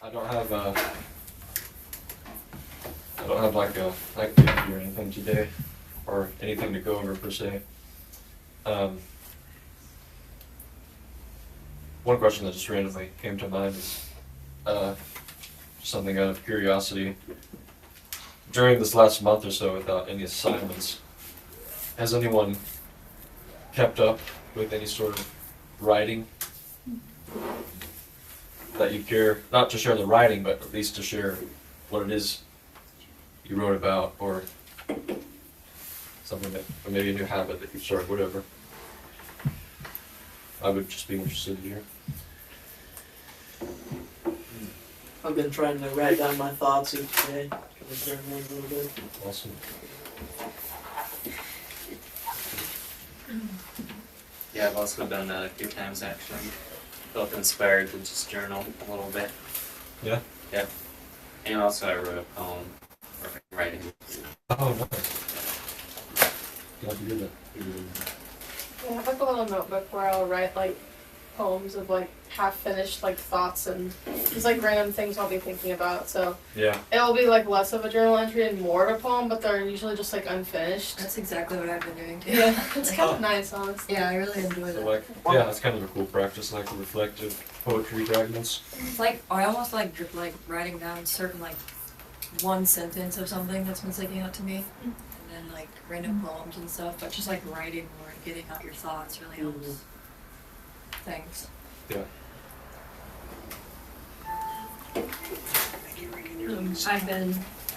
I don't have like a activity or anything today, or anything to go over per se. One question that just randomly came to mind is something out of curiosity. During this last month or so, without any assignments, has anyone kept up with any sort of writing that you care, not to share the writing, but at least to share what it is you wrote about, or something that, or maybe a new habit that you've started, whatever? I would just be interested to hear. I've been trying to write down my thoughts each day. Journaling a little bit. Awesome. Yeah, I've also done that a few times actually. Felt inspired to just journal a little bit. Yeah? Yeah. And also I wrote a poem or writing. Oh, nice. Glad to hear that. Yeah, I have like a little notebook where I'll write like poems of like half-finished like thoughts and just like random things I'll be thinking about. So Yeah. it'll be like less of a journal entry and more of a poem, but they're usually just like unfinished. That's exactly what I've been doing too. Yeah, it's kind Oh. of nice, honestly. Yeah, I really enjoy So it. like, yeah, it's kind of a cool practice, like reflective poetry fragments. It's like I almost like writing down certain like one sentence of something that's been sticking out to me, and then like random poems and stuff. But just like writing more and getting out your thoughts really helps. Thanks. Yeah. I've been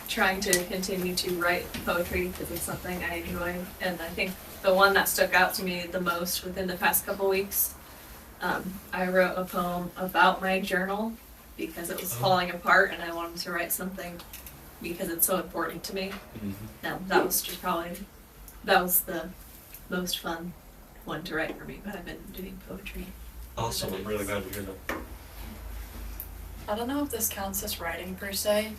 trying to continue to write poetry because it's something I enjoy, and I think the one that stuck out to me the most within the past couple weeks, I wrote a poem about my journal because it was falling apart and I wanted to write something because it's so important to me. Now that was just that was the most fun one to write for me, but I've been doing poetry. Awesome, I'm really glad to hear that. I don't know if this counts as writing per se.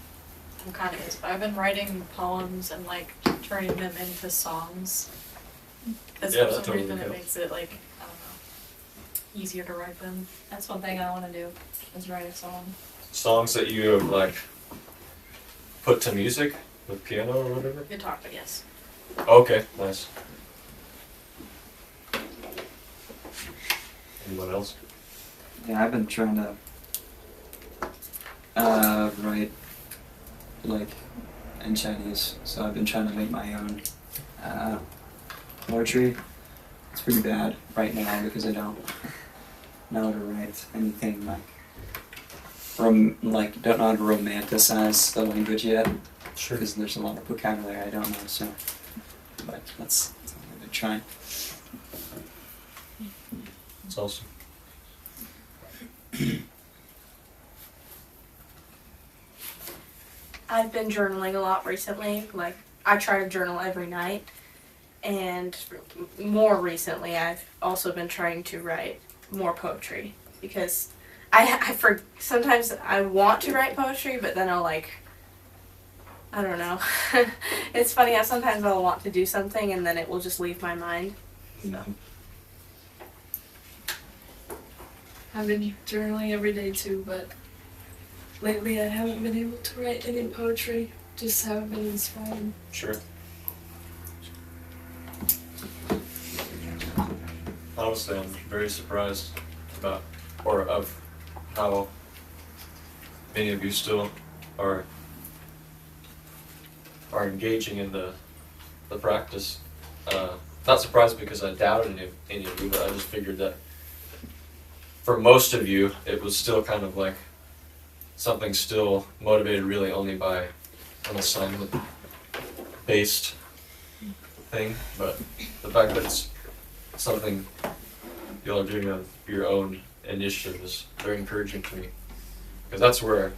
I'm kind of is, but I've been writing poems and like turning them into songs. Because Yeah, for that some totally reason it counts. makes it like, I don't know, easier to write them. That's one thing I want to do is write a song. Songs that you have like put to music with piano or whatever? Guitar, but yes. Okay, nice. Anyone else? Yeah, I've been trying to write like in Chinese, so I've been trying to make my own poetry. It's pretty bad right now because I don't know how to write anything don't know how to romanticize the language yet. Sure. Because there's a lot of vocabulary I don't know, so but that's something I've been trying. It's awesome. I've been journaling a lot recently. Like, I try to journal every night. And more recently, I've also been trying to write more poetry. Because sometimes I want to write poetry, but then I'll I don't know. It's funny how sometimes I'll want to do something and then it will just leave my mind. So. I've been journaling every day too, but lately I haven't been able to write any poetry. Just haven't been inspired. Sure. Honestly, I'm very surprised of how many of you still are engaging in the practice. Not surprised because I doubted any of you, but I just figured that for most of you, it was still kind of like something still motivated really only by an assignment-based thing. But the fact that it's something y'all are doing of your own initiative is very encouraging to me. Because that's where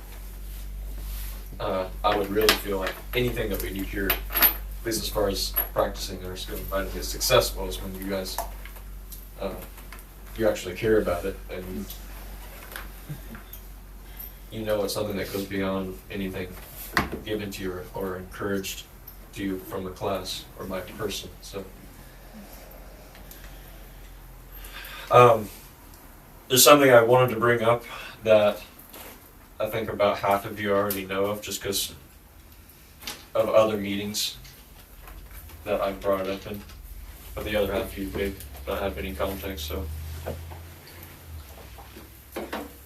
I would really feel like anything that we do here, at least as far as practicing our skill and finding is successful, is when you guys you actually care about it and you know it's something that goes beyond anything given to you or encouraged to you from a class or by a person. So there's something I wanted to bring up that I think about half of you already know of just because of other meetings that I've brought it up in. But the other half you may not have any context, so.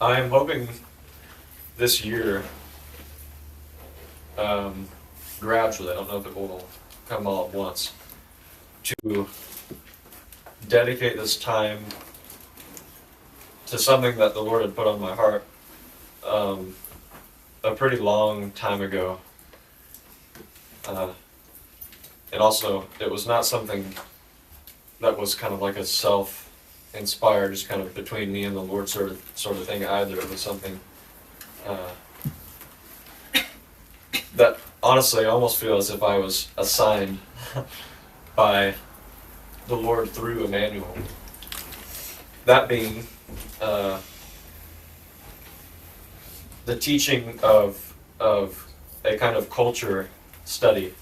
I am hoping this year, gradually, I don't know if it will come all at once, to dedicate this time to something that the Lord had put on my heart a pretty long time ago. And also, it was not something that was kind of like a self-inspired, just kind of between me and the Lord sort of thing either. It was something that honestly I almost feel as if I was assigned by the Lord through Emmanuel. That being the teaching of a kind of culture study.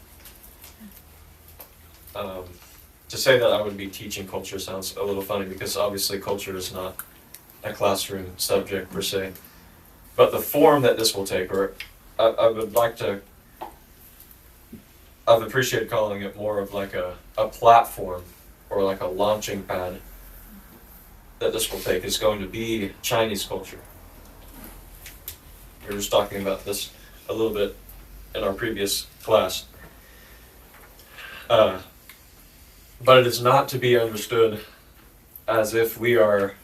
To say that I would be teaching culture sounds a little funny because obviously culture is not a classroom subject per se. But the form that this will take, or I would like to, I've appreciated calling it more of like a platform or like a launching pad that this will take is going to be Chinese culture. We were just talking about this a little bit in our previous class. But it is not to be understood as if we are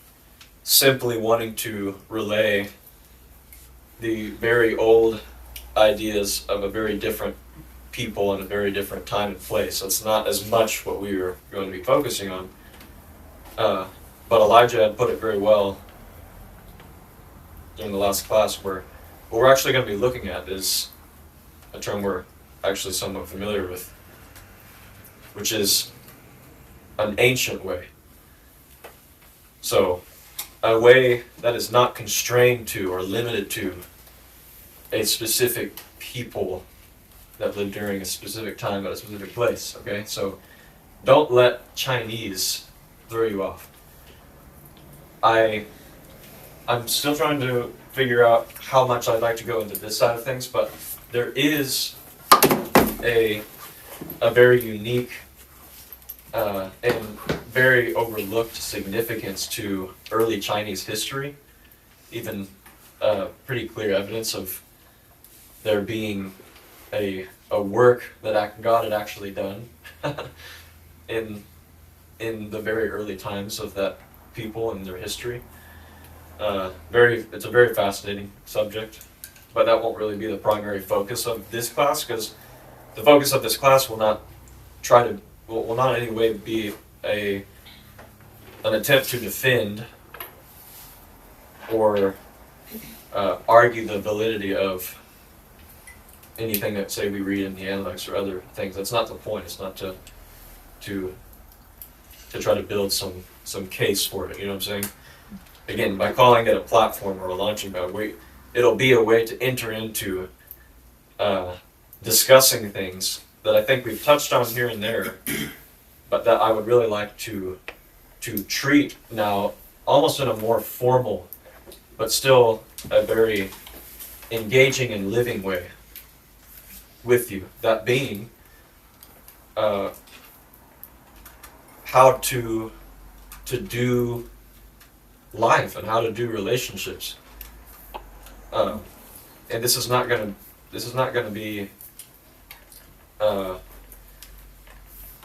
simply wanting to relay the very old ideas of a very different people in a very different time and place. That's not as much what we are going to be focusing on. But Elijah had put it very well during the last class, where what we're actually going to be looking at is a term we're actually somewhat familiar with, which is an ancient way. So, a way that is not constrained to or limited to a specific people that lived during a specific time at a specific place, okay? So, don't let Chinese throw you off. I'm still trying to figure out how much I'd like to go into this side of things, but there is a very unique and very overlooked significance to early Chinese history, even pretty clear evidence of there being a work that God had actually done in the very early times of that people and their history. It's a very fascinating subject, but that won't really be the primary focus of this class, because the focus of this class will not in any way be an attempt to defend or argue the validity of anything that, say, we read in the Analects or other things. That's not the point. It's not to try to build some case for it. You know what I'm saying? Again, by calling it a platform or a launching pad, it'll be a way to enter into discussing things that I think we've touched on here and there, but that I would really like to treat now almost in a more formal, but still a very engaging and living way with you. That being how to do life and how to do relationships. And this is not gonna be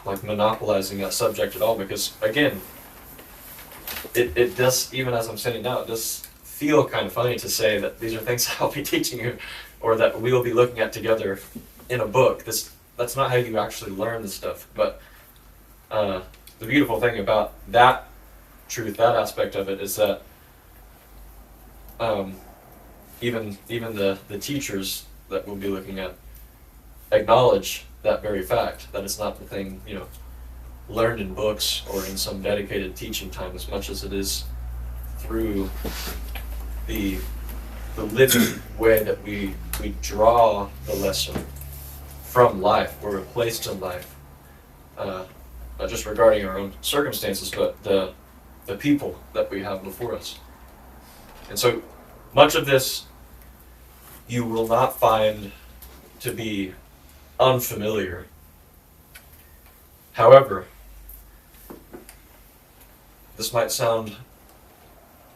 like monopolizing that subject at all, because again, it does, even as I'm saying now, it does feel kind of funny to say that these are things I'll be teaching you or that we will be looking at together in a book. That's not how you actually learn this stuff. But the beautiful thing about that truth, that aspect of it, is that even the teachers that we'll be looking at acknowledge that very fact, that it's not the thing, learned in books or in some dedicated teaching time, as much as it is through the living way that we draw the lesson from life, or we're placed in life, not just regarding our own circumstances, but the people that we have before us. And so much of this you will not find to be unfamiliar. However, this might sound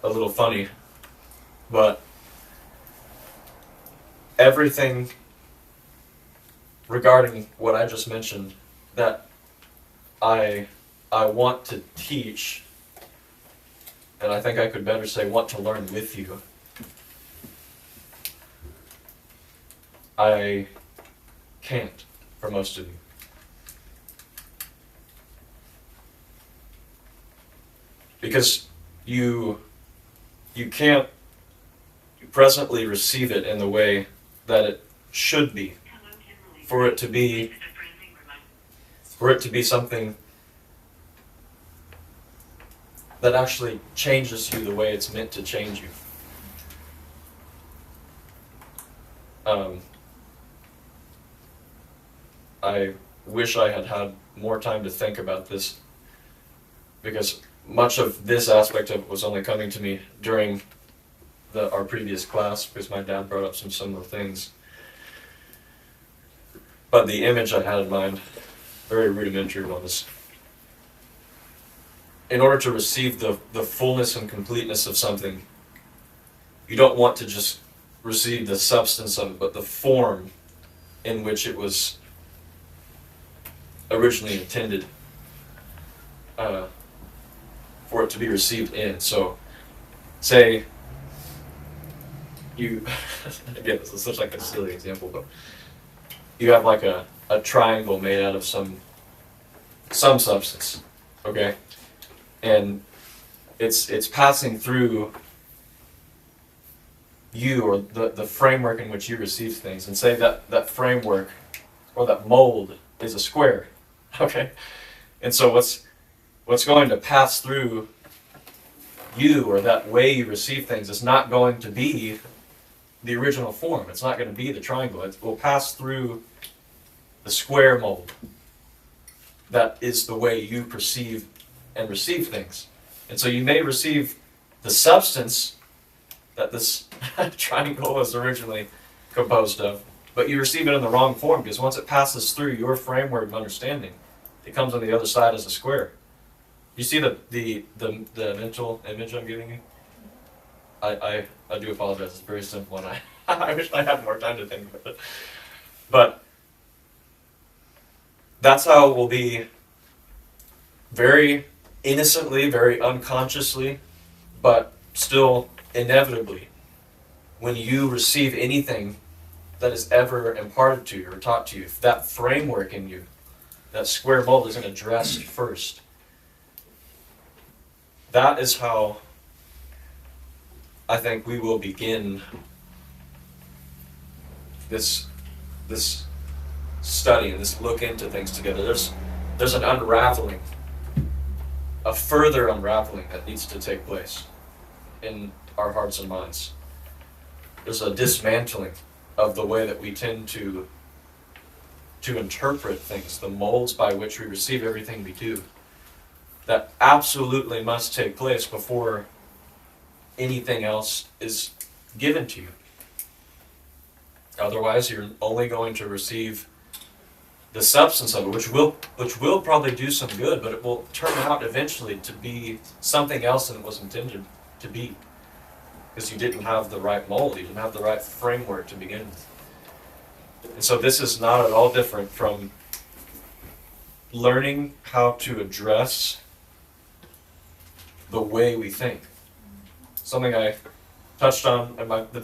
a little funny, but everything regarding what I just mentioned that I want to teach, and I think I could better say want to learn with you, I can't for most of you. Because you can't presently receive it in the way that it should be. For it to be something that actually changes you the way it's meant to change you. I wish I had had more time to think about this, because much of this aspect of it was only coming to me during our previous class, because my dad brought up some similar things. But the image I had in mind, very rudimentary one, is in order to receive the fullness and completeness of something, you don't want to just receive the substance of it, but the form in which it was originally intended for it to be received in. So, say you, again, this is such like a silly example, but you have like a triangle made out of some substance, okay? And it's passing through you, or the framework in which you receive things, and say that framework or that mold is a square, okay? And so what's going to pass through you, or that way you receive things, is not going to be the original form. It's not going to be the triangle. It will pass through the square mold. That is the way you perceive and receive things. And so you may receive the substance that this triangle was originally composed of, but you receive it in the wrong form, because once it passes through your framework of understanding, it comes on the other side as a square. You see the mental image I'm giving you? I do apologize, it's very simple, and I wish I had more time to think about it. But that's how it will be, very innocently, very unconsciously, but still inevitably, when you receive anything that is ever imparted to you or taught to you. If that framework in you, that square mold, isn't addressed first, that is how I think we will begin this study and this look into things together. There's an unraveling, a further unraveling that needs to take place in our hearts and minds. There's a dismantling of the way that we tend to interpret things, the molds by which we receive everything we do. That absolutely must take place before anything else is given to you. Otherwise, you're only going to receive the substance of it, which will probably do some good, but it will turn out eventually to be something else than it was intended to be, because you didn't have the right mold, you didn't have the right framework to begin with. And so this is not at all different from learning how to address the way we think. Something I touched on in one of the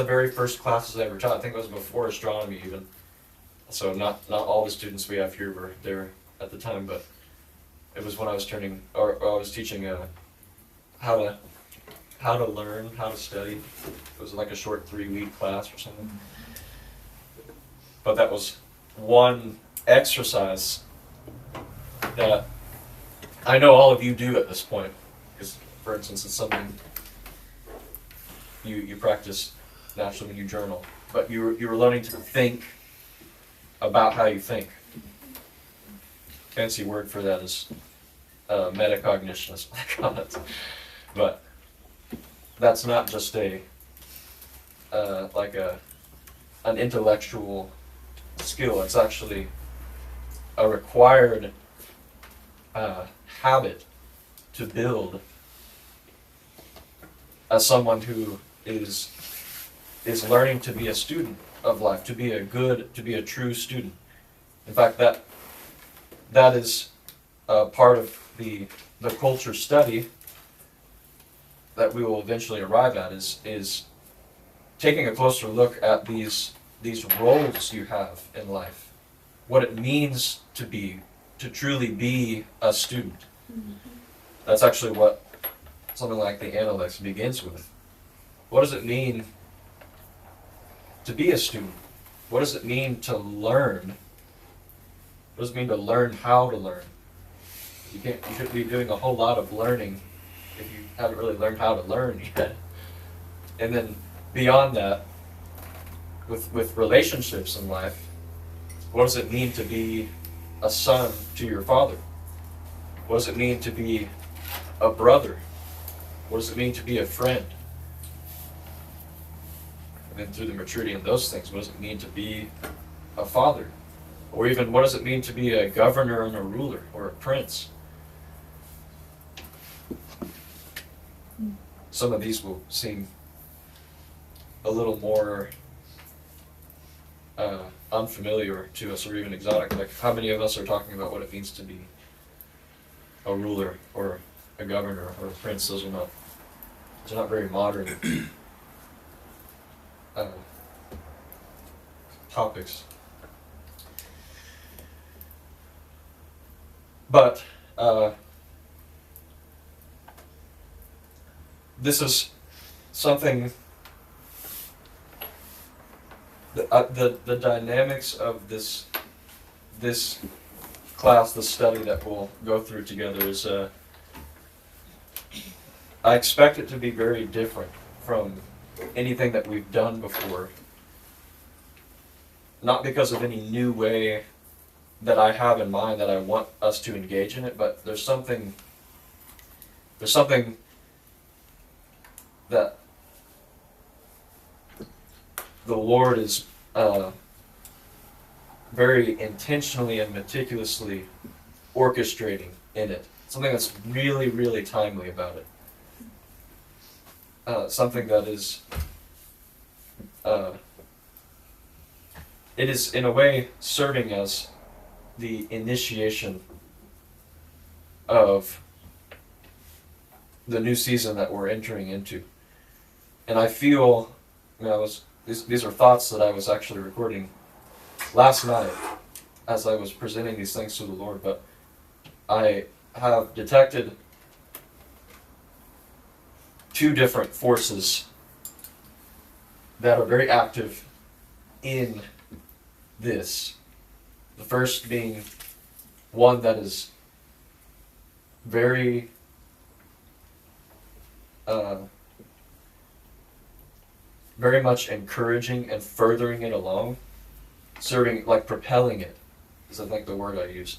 very first classes I ever taught. I think it was before astronomy even. So not all the students we have here were there at the time, but it was when I was teaching how to learn, how to study. It was like a short 3-week class or something. But that was one exercise that I know all of you do at this point, because, for instance, it's something you practice naturally when you journal. But you were learning to think about how you think. Fancy word for that is metacognition, is what I call it. But that's not just a like an intellectual skill. It's actually a required habit to build as someone who is learning to be a student of life, to be a true student. In fact, that is part of the culture study that we will eventually arrive at is taking a closer look at these roles you have in life, what it means to truly be a student. That's actually what something like the analytics begins with. What does it mean to be a student? What does it mean to learn? What does it mean to learn how to learn? You shouldn't be doing a whole lot of learning if you haven't really learned how to learn yet. And then beyond that, with relationships in life, what does it mean to be a son to your father? What does it mean to be a brother? What does it mean to be a friend? And then through the maturity in those things, what does it mean to be a father? Or even what does it mean to be a governor and a ruler or a prince? Some of these will seem a little more unfamiliar to us or even exotic. Like, how many of us are talking about what it means to be a ruler or a governor or a prince? Those are not very modern topics. But this is something, the dynamics of this class, the study that we'll go through together is, I expect it to be very different from anything that we've done before. Not because of any new way that I have in mind that I want us to engage in it, but there's something that the Lord is very intentionally and meticulously orchestrating in it. Something that's really, really timely about it. Something that is, it is in a way serving as the initiation of the new season that we're entering into. And I feel, these are thoughts that I was actually recording last night as I was presenting these things to the Lord, but I have detected two different forces that are very active in this. The first being one that is very very much encouraging and furthering it along, serving, like propelling it, is I think the word I used.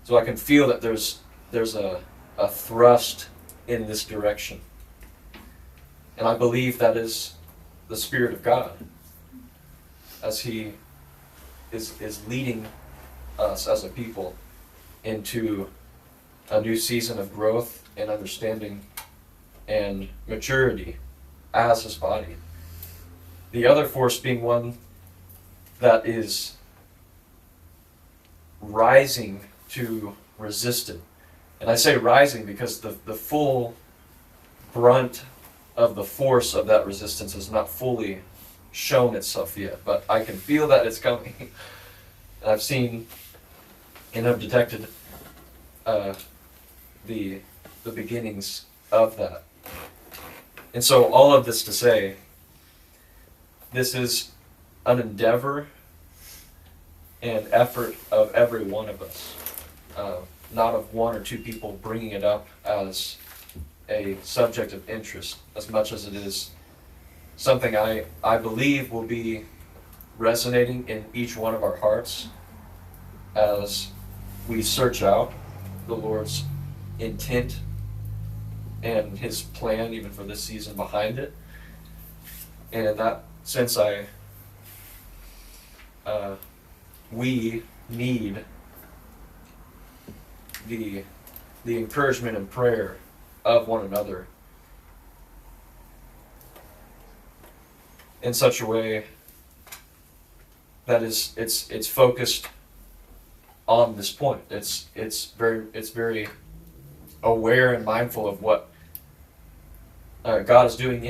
So I can feel that there's a thrust in this direction. And I believe that is the Spirit of God as He is leading us as a people into a new season of growth and understanding and maturity as His body. The other force being one that is rising to resist it. And I say rising because the full brunt of the force of that resistance has not fully shown itself yet, but I can feel that it's coming. And I've seen and have detected the beginnings of that. And so all of this to say, this is an endeavor and effort of every one of us, not of one or two people bringing it up as a subject of interest, as much as it is something I believe will be resonating in each one of our hearts as we search out the Lord's intent and His plan even for this season behind it. And in that sense, we need the encouragement and prayer of one another in such a way that it's focused on this point. It's very aware and mindful of what God is doing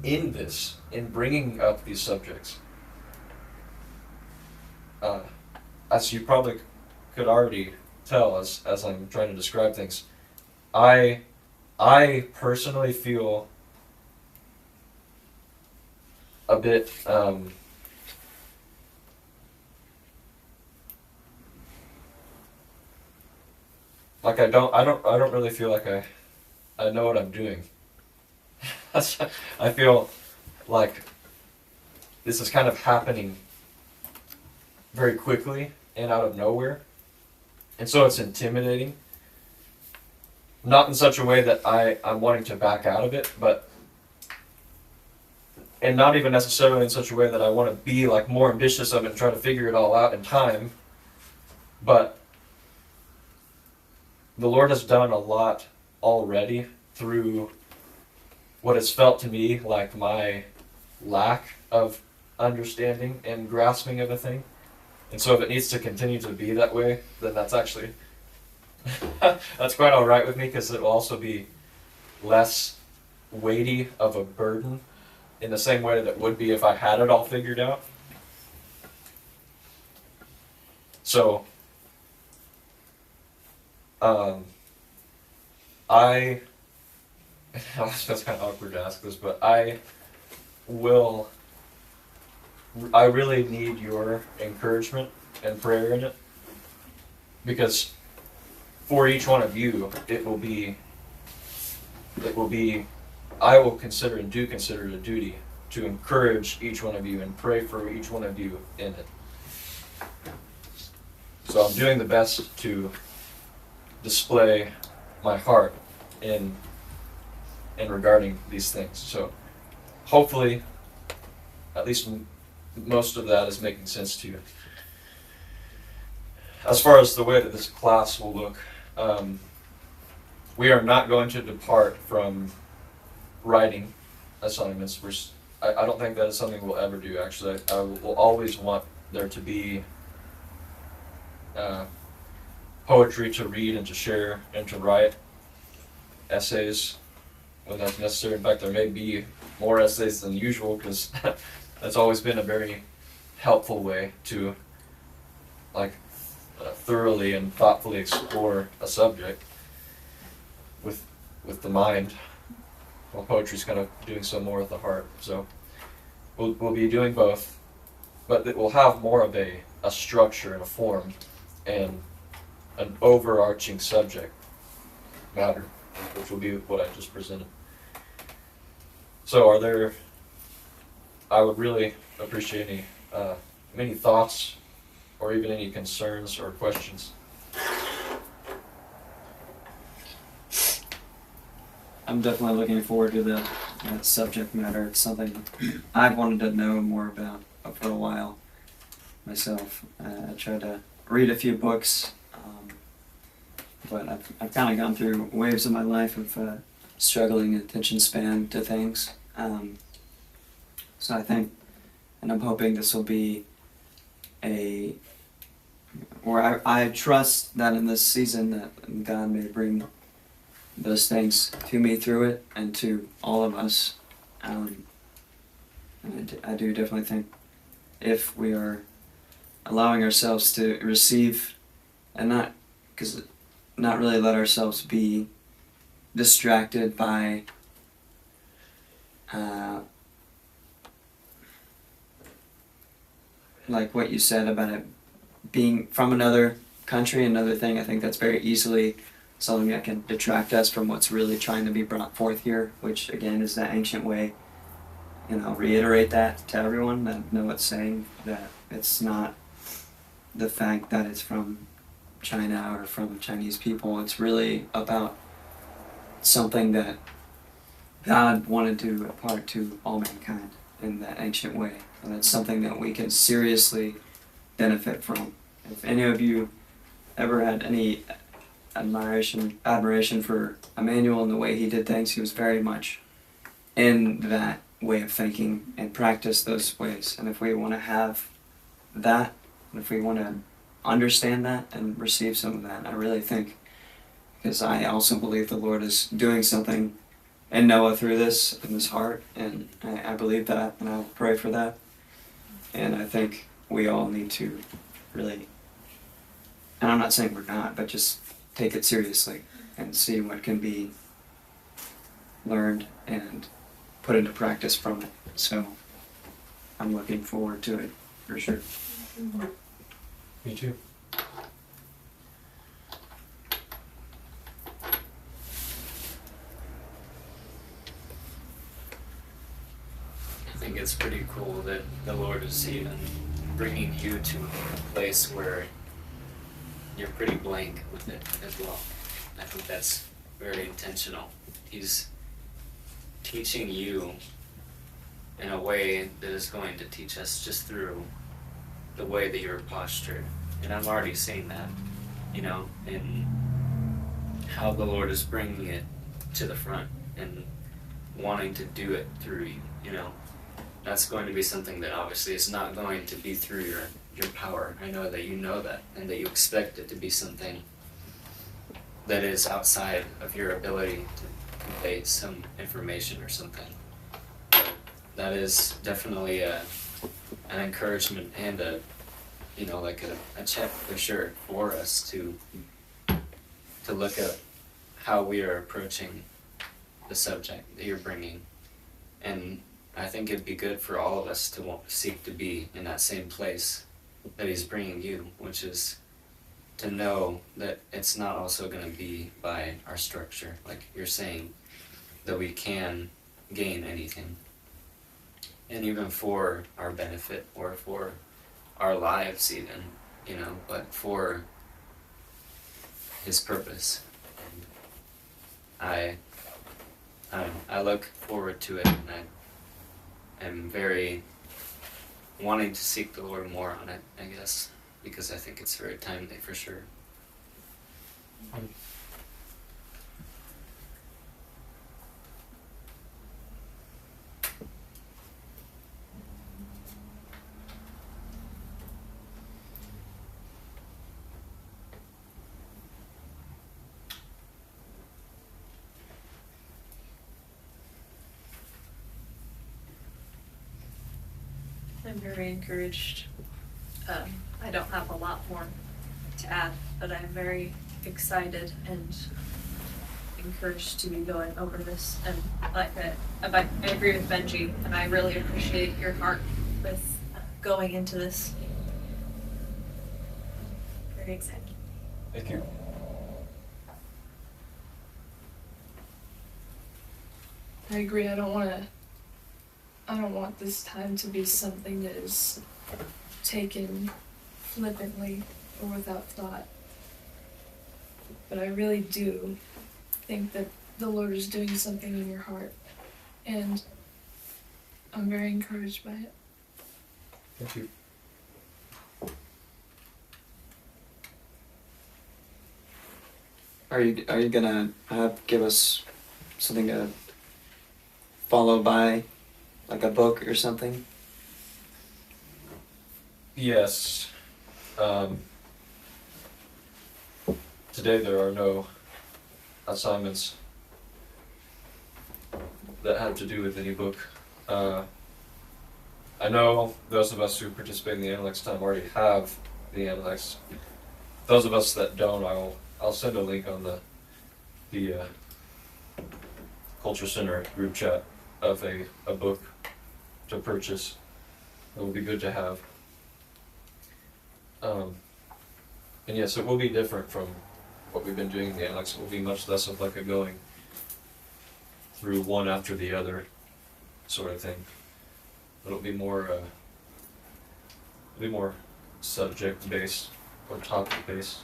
in this, in bringing up these subjects. As you probably could already tell as I'm trying to describe things, I personally feel a bit like I don't really feel like I know what I'm doing. I feel like this is kind of happening very quickly and out of nowhere. And so it's intimidating. Not in such a way that I'm wanting to back out of it, and not even necessarily in such a way that I want to be like more ambitious of it and try to figure it all out in time. But the Lord has done a lot already through what has felt to me like my lack of understanding and grasping of a thing. And so if it needs to continue to be that way, then that's actually, that's quite all right with me, because it will also be less weighty of a burden in the same way that it would be if I had it all figured out. So, that's kind of awkward to ask this, but I really need your encouragement and prayer in it, because for each one of you, it will be, I will consider and do consider it a duty to encourage each one of you and pray for each one of you in it. So I'm doing the best to display my heart in regarding these things. So hopefully, at least most of that is making sense to you. As far as the way that this class will look, we are not going to depart from writing assignments. I don't think that is something we'll ever do, actually. I will always want there to be poetry to read and to share and to write, essays when that's necessary. In fact, there may be more essays than usual, because that's always been a very helpful way to thoroughly and thoughtfully explore a subject with the mind, while poetry's kind of doing so more with the heart. So we'll be doing both, but it will have more of a structure and a form and an overarching subject matter, which will be what I just presented. So I would really appreciate any thoughts or even any concerns or questions. I'm definitely looking forward to that subject matter. It's something I've wanted to know more about for a while myself. I tried to read a few books, but I've kind of gone through waves of my life of struggling attention span to things. So I think, and I'm hoping this will be where I trust that in this season that God may bring those things to me through it and to all of us. And I do definitely think if we are allowing ourselves to receive and not really let ourselves be distracted by like what you said about it being from another country, another thing. I think that's very easily something that can detract us from what's really trying to be brought forth here, which again is that ancient way. And I'll reiterate that to everyone that know what's saying, that it's not the fact that it's from China or from Chinese people. It's really about something that God wanted to impart to all mankind. in that ancient way, and it's something that we can seriously benefit from. If any of you ever had any admiration for Emmanuel and the way he did things, he was very much in that way of thinking and practice those ways. And if we want to have that, and if we want to understand that and receive some of that, I really think, because I also believe the Lord is doing something in Noah through this, in his heart, and I believe that, and I'll pray for that. And I think we all need to really, and I'm not saying we're not, but just take it seriously and see what can be learned and put into practice from it. So I'm looking forward to it for sure. Me too. I think it's pretty cool that the Lord is even bringing you to a place where you're pretty blank with it as well. I think that's very intentional. He's teaching you in a way that is going to teach us just through the way that you're postured. And I'm already seeing that, you know, in how the Lord is bringing it to the front and wanting to do it through you, you know. That's going to be something that obviously is not going to be through your power. I know that you know that, and that you expect it to be something that is outside of your ability to convey some information or something. But that is definitely an encouragement and a, you know, like a check for sure for us to look at how we are approaching the subject that you're bringing. And I think it'd be good for all of us to seek to be in that same place that he's bringing you, which is to know that it's not also going to be by our structure, like you're saying, that we can gain anything. And even for our benefit or for our lives even, you know, but for his purpose. And I look forward to it, and I am very wanting to seek the Lord more on it, I guess, because I think it's very timely for sure. I'm very encouraged. I don't have a lot more to add, but I'm very excited and encouraged to be going over this. And like I agree with Benji, and I really appreciate your heart with going into this. Very excited. Thank you. I agree. I don't want this time to be something that is taken flippantly or without thought. But I really do think that the Lord is doing something in your heart, and I'm very encouraged by it. Thank you. Are you gonna give us something to follow by, like a book or something? Yes. Today there are no assignments that have to do with any book. I know those of us who participate in the Analytics time already have the Analytics. Those of us that don't, I'll send a link on the Culture Center group chat of a book to purchase. It will be good to have. And yes, it will be different from what we've been doing in the Analytics. It will be much less of like a going through one after the other sort of thing. It'll be more subject based or topic based.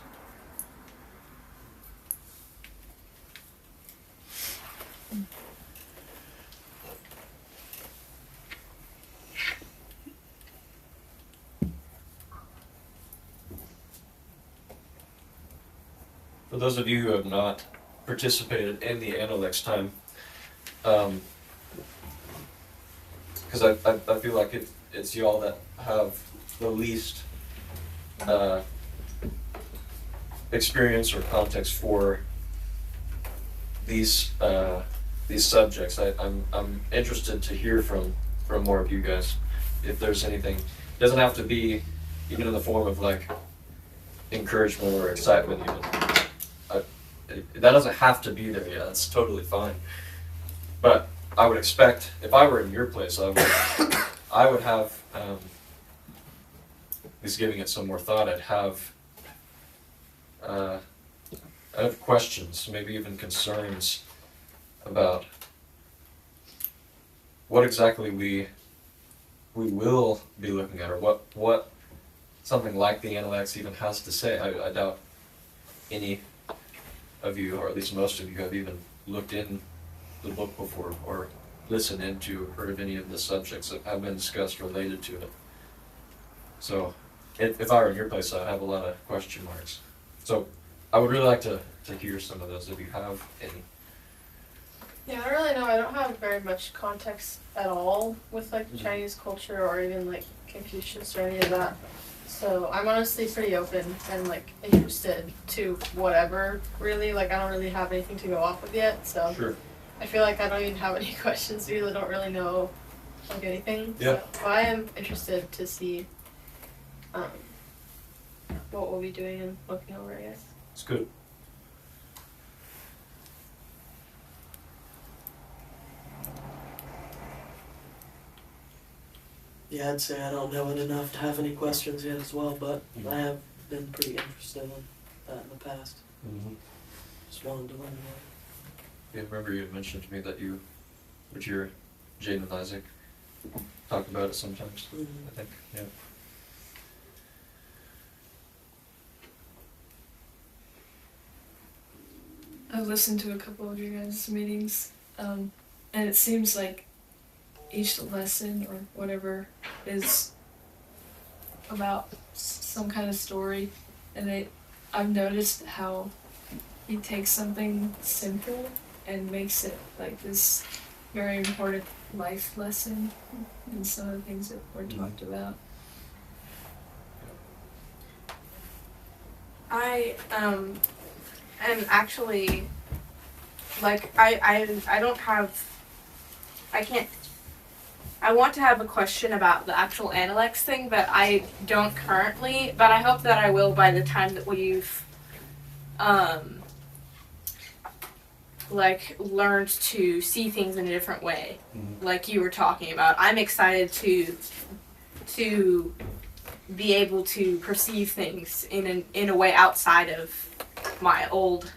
For those of you who have not participated in the Analects time, because I feel like it's y'all that have the least experience or context for these subjects. I'm interested to hear from more of you guys if there's anything. It doesn't have to be even in the form of like encouragement or excitement even. That doesn't have to be there yet. That's totally fine. But I would expect, if I were in your place, I would have, at least giving it some more thought, I'd have questions, maybe even concerns about what exactly we will be looking at, or what something like the Analects even has to say. I doubt any of you, or at least most of you, have even looked in the book before or listened into or heard of any of the subjects that have been discussed related to it. So if I were in your place, I'd have a lot of question marks. So I would really like to hear some of those if you have any. Yeah, I don't really know. I don't have very much context at all with like Chinese culture or even like Confucius or any of that. So I'm honestly pretty open and like interested to whatever, really. Like I don't really have anything to go off of yet, so Sure. I feel like I don't even have any questions because I don't really know like anything. Yeah. So I am interested to see what we'll be doing and looking over, I guess. It's good. Yeah, I'd say I don't know it enough to have any questions yet as well, but I have been pretty interested in that in the past. Mm-hmm. Just wanted to learn more. Yeah, remember you had mentioned to me that with your Jane and Isaac, talk about it sometimes, Mm-hmm. I think, yeah. I've listened to a couple of your guys' meetings, and it seems like each lesson or whatever is about some kind of story, and I've noticed how he takes something simple and makes it like this very important life lesson in some of the things that were talked about. I am actually like I don't have I want to have a question about the actual Analects thing, but I don't currently, but I hope that I will by the time that we've like learned to see things in a different way, like you were talking about. I'm excited to be able to perceive things in a way outside of my old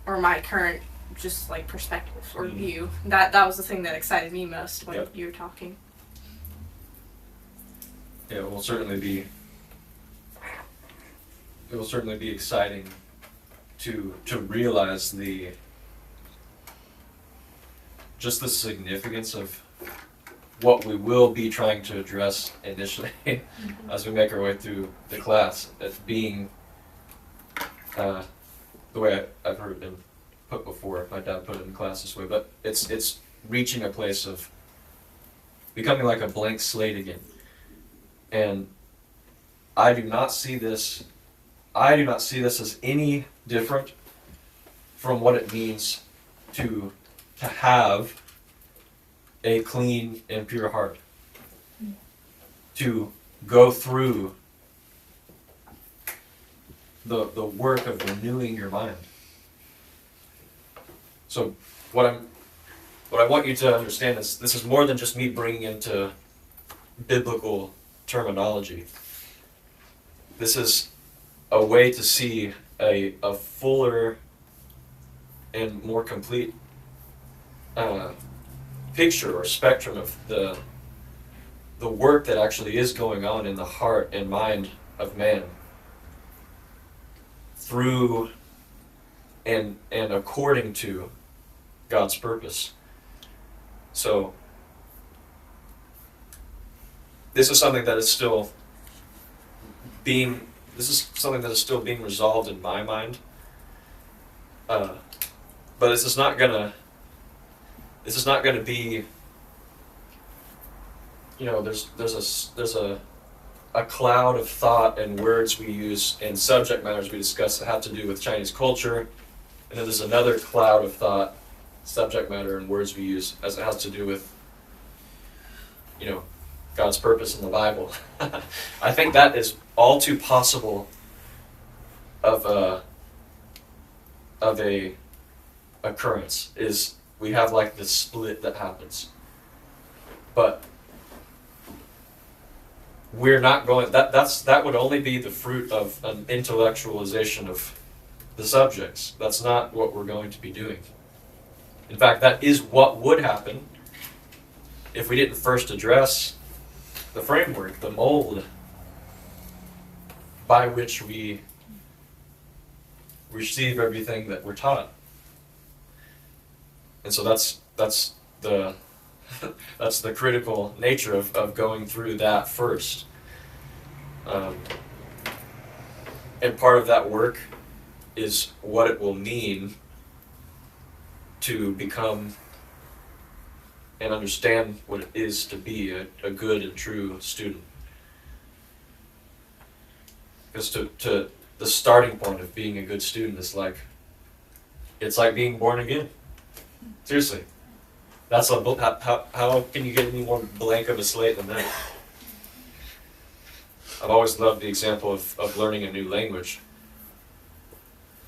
or my current just like perspective or view. That was the thing that excited me most when you were talking. Yeah, it will certainly be exciting to realize the significance of what we will be trying to address initially as we make our way through the class, as being the way I've heard it been put before. My dad put it in class this way, but it's reaching a place of becoming like a blank slate again. And I do not see this as any different from what it means to have a clean and pure heart, to go through the work of renewing your mind. So what I want you to understand is this is more than just me bringing into biblical terminology. This is a way to see a fuller and more complete picture or spectrum of the work that actually is going on in the heart and mind of man through and according to God's purpose. So this is something that is still being resolved in my mind But this is not gonna be, there's a cloud of thought and words we use and subject matters we discuss that have to do with Chinese culture, and then there's another cloud of thought, subject matter, and words we use as it has to do with, God's purpose in the Bible. I think that is all too possible of a occurrence, is we have like this split that happens. But we're not going, that would only be the fruit of an intellectualization of the subjects. That's not what we're going to be doing. In fact, that is what would happen if we didn't first address the framework, the mold by which we receive everything that we're taught. And so that's the that's the critical nature of going through that first. And part of that work is what it will mean to become and understand what it is to be a good and true student. Because to the starting point of being a good student is it's like being born again. Seriously. That's how can you get any more blank of a slate than that? I've always loved the example of learning a new language.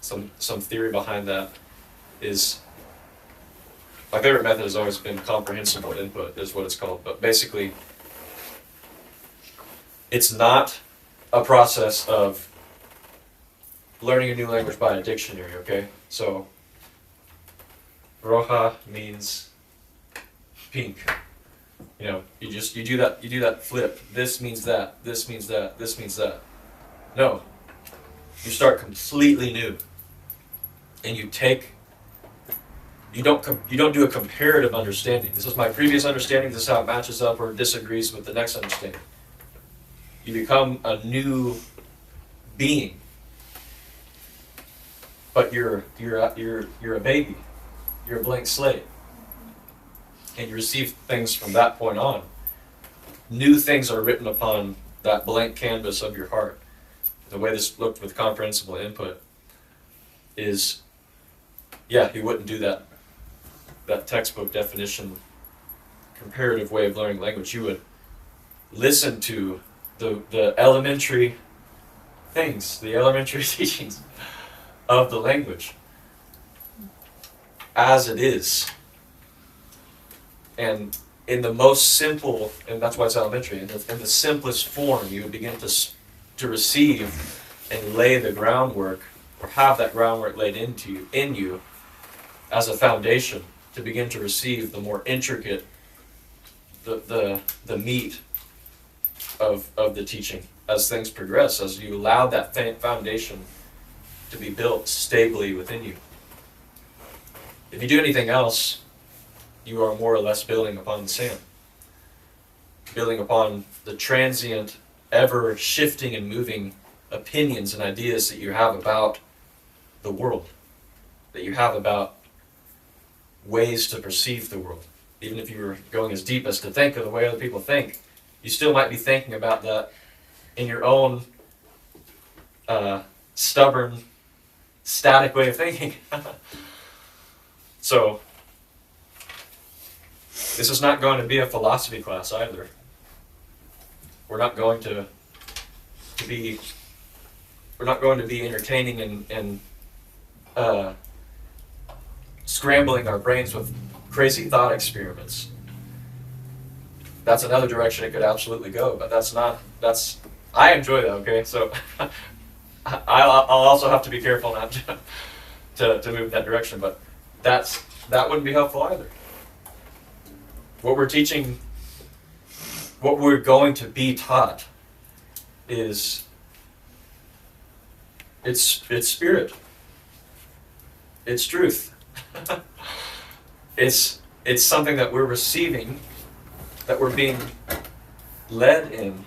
Some theory behind that is, my favorite method has always been comprehensible input, is what it's called. But basically, it's not a process of learning a new language by a dictionary, okay? So, roja means pink. You do that flip. This means that, this means that, this means that. No. You start completely new. And you don't do a comparative understanding. This is my previous understanding, this is how it matches up or disagrees with the next understanding. You become a new being. But you're a baby. You're a blank slate. And you receive things from that point on. New things are written upon that blank canvas of your heart. The way this looked with comprehensible input is, you wouldn't do that textbook definition, comparative way of learning language. You would listen to the elementary things, the elementary teachings of the language as it is. And in the most simple, and that's why it's elementary, in the simplest form, you would begin to receive and lay the groundwork, or have that groundwork laid in you as a foundation to begin to receive the more intricate, the meat of the teaching as things progress, as you allow that foundation to be built stably within you. If you do anything else, you are more or less building upon the sand, building upon the transient, ever shifting and moving opinions and ideas that you have about the world, that you have about ways to perceive the world. Even if you were going as deep as to think of the way other people think, you still might be thinking about that in your own stubborn, static way of thinking. So, this is not going to be a philosophy class either. We're not going to be entertaining and scrambling our brains with crazy thought experiments. That's another direction it could absolutely go, but I enjoy that, okay? So I'll also have to be careful not to move in that direction, but that wouldn't be helpful either. What we're teaching, what we're going to be taught is it's spirit. It's truth. It's something that we're receiving, that we're being led in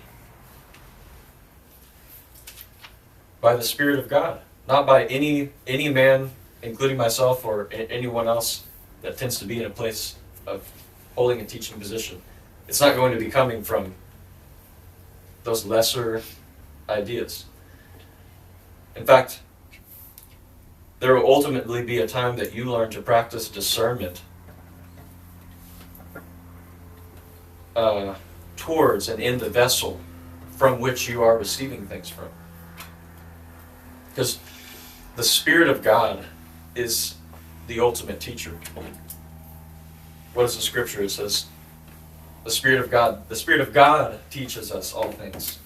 by the Spirit of God, not by any man including myself or anyone else that tends to be in a place of holding a teaching position, it's not going to be coming from those lesser ideas. In fact, there will ultimately be a time that you learn to practice discernment towards and in the vessel from which you are receiving things from. Because the Spirit of God is the ultimate teacher. What is the scripture? It says, the Spirit of God teaches us all things.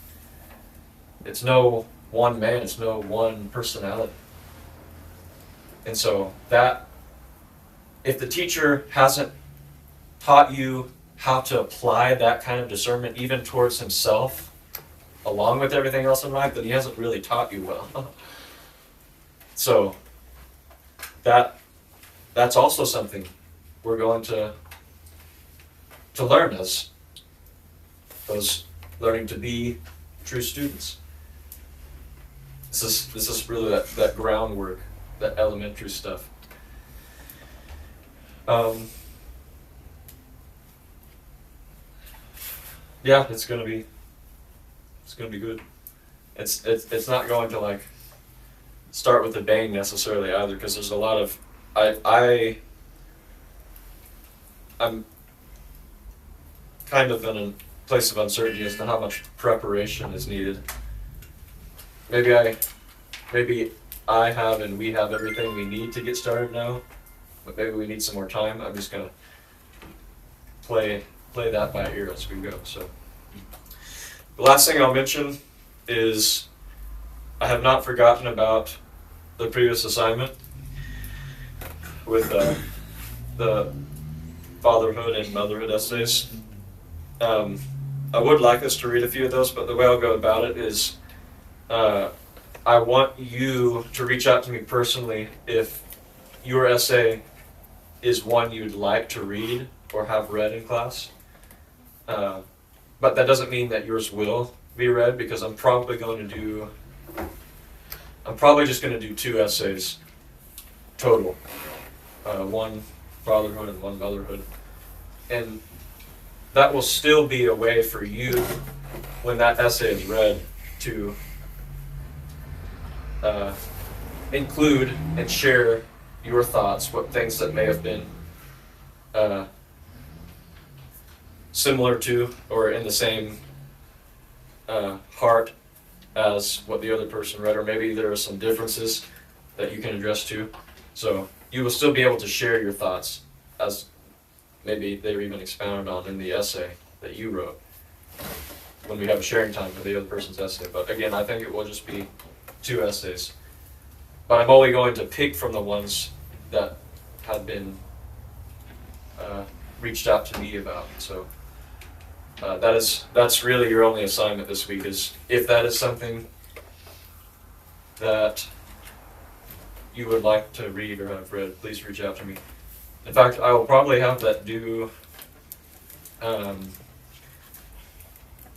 It's no one man, it's no one personality. And so that, if the teacher hasn't taught you how to apply that kind of discernment even towards himself, along with everything else in life, then he hasn't really taught you well. So that's also something we're going to learn as those learning to be true students. This is really that groundwork, that elementary stuff. Yeah, it's gonna be good. It's not going to like start with a bang necessarily either, because there's a lot of I'm kind of in a place of uncertainty as to how much preparation is needed. Maybe I have and we have everything we need to get started now, but maybe we need some more time. I'm just gonna play that by ear as we go. So the last thing I'll mention is I have not forgotten about the previous assignment with the fatherhood and motherhood essays. I would like us to read a few of those, but the way I'll go about it is I want you to reach out to me personally if your essay is one you'd like to read or have read in class. But that doesn't mean that yours will be read, because I'm probably just going to do 2 essays total. One fatherhood and one motherhood. And that will still be a way for you, when that essay is read, to include and share your thoughts, what things that may have been similar to or in the same heart as what the other person read, or maybe there are some differences that you can address to. So you will still be able to share your thoughts as maybe they were even expounded on in the essay that you wrote when we have a sharing time for the other person's essay. But again, I think it will just be 2 essays. But I'm only going to pick from the ones that have been reached out to me about. So that's really your only assignment this week, is if that is something that you would like to read or have read, please reach out to me. In fact, I will probably have that due,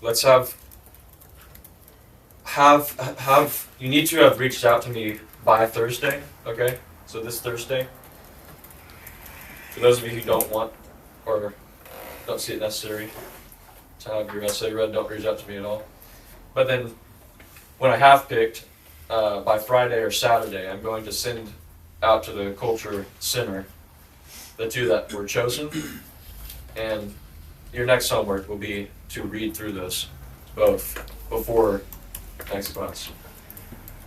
let's have you need to have reached out to me by Thursday, okay? So this Thursday. For those of you who don't want or don't see it necessary to have your essay read, don't reach out to me at all. But then when I have picked, by Friday or Saturday, I'm going to send out to the Culture Center the 2 that were chosen, and your next homework will be to read through those both before next class.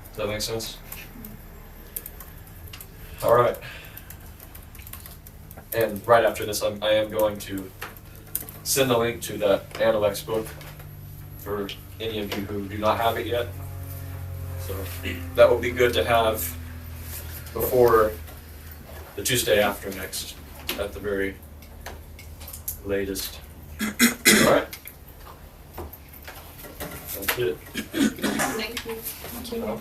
Does that make sense? All right. And right after this, I am going to send a link to that Analects book for any of you who do not have it yet. So that will be good to have before the Tuesday after next, at the very latest. All right. That's it. Thank you. Thank you.